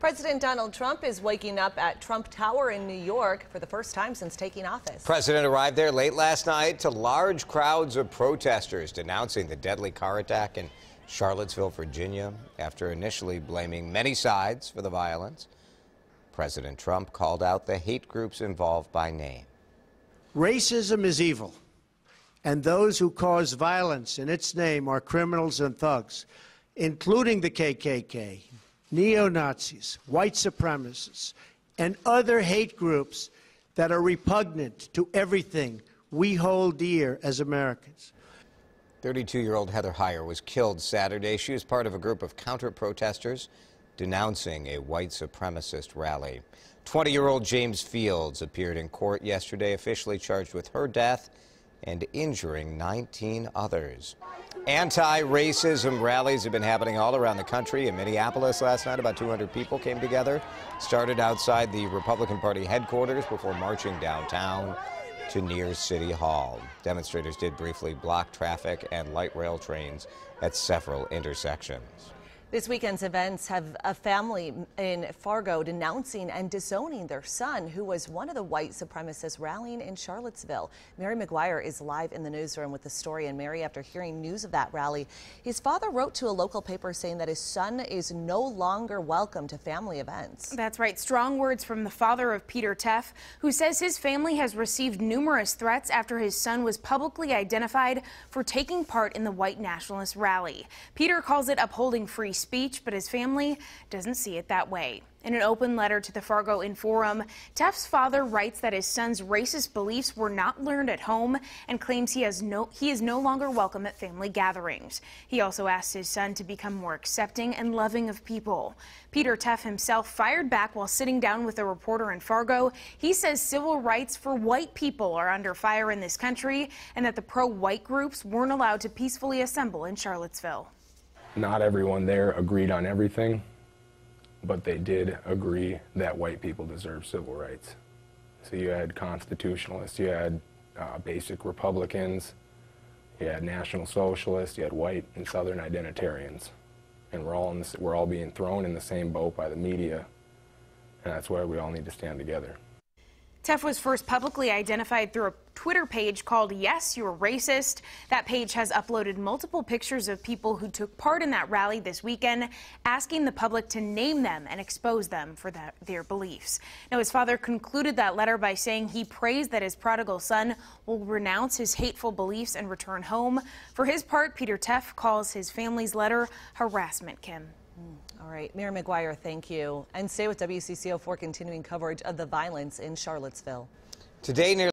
President Donald Trump is waking up at Trump Tower in New York for the first time since taking office. The president arrived there late last night to large crowds of protesters denouncing the deadly car attack in Charlottesville, Virginia, after initially blaming many sides for the violence. President Trump called out the hate groups involved by name. Racism is evil, and those who cause violence in its name are criminals and thugs, including the KKK, neo-Nazis, white supremacists, and other hate groups that are repugnant to everything we hold dear as Americans. 32-year-old Heather Heyer was killed Saturday. She was part of a group of counter-protesters denouncing a white supremacist rally. 20-year-old James Fields appeared in court yesterday, officially charged with her death and injuring 19 others. Anti-racism rallies have been happening all around the country. In Minneapolis last night, about 200 people came together, started outside the Republican Party headquarters before marching downtown to near City Hall. Demonstrators did briefly block traffic and light rail trains at several intersections. This weekend's events have a family in Fargo denouncing and disowning their son, who was one of the white supremacists rallying in Charlottesville. Mary McGuire is live in the newsroom with the story. And Mary, after hearing news of that rally, his father wrote to a local paper saying that his son is no longer welcome to family events. That's right. Strong words from the father of Peter Tefft, who says his family has received numerous threats after his son was publicly identified for taking part in the white nationalist rally. Peter calls it upholding free speech, but his family doesn't see it that way. In an open letter to the Fargo Forum, Tefft's father writes that his son's racist beliefs were not learned at home and claims he is no longer welcome at family gatherings. He also asks his son to become more accepting and loving of people. Peter Tefft himself fired back while sitting down with a reporter in Fargo. He says civil rights for white people are under fire in this country and that the pro-white groups weren't allowed to peacefully assemble in Charlottesville. Not everyone there agreed on everything, but they did agree that white people deserve civil rights. So you had constitutionalists, you had basic Republicans, you had National Socialists, you had white and Southern identitarians. And we're all being thrown in the same boat by the media, and that's why we all need to stand together. Tefft was first publicly identified through a Twitter page called Yes, You're Racist. That page has uploaded multiple pictures of people who took part in that rally this weekend, asking the public to name them and expose them for their beliefs. Now, his father concluded that letter by saying he prays that his prodigal son will renounce his hateful beliefs and return home. For his part, Peter Tefft calls his family's letter harassment, Kim. All right, Mary McGuire, thank you. And stay with WCCO for continuing coverage of the violence in Charlottesville. Today, nearly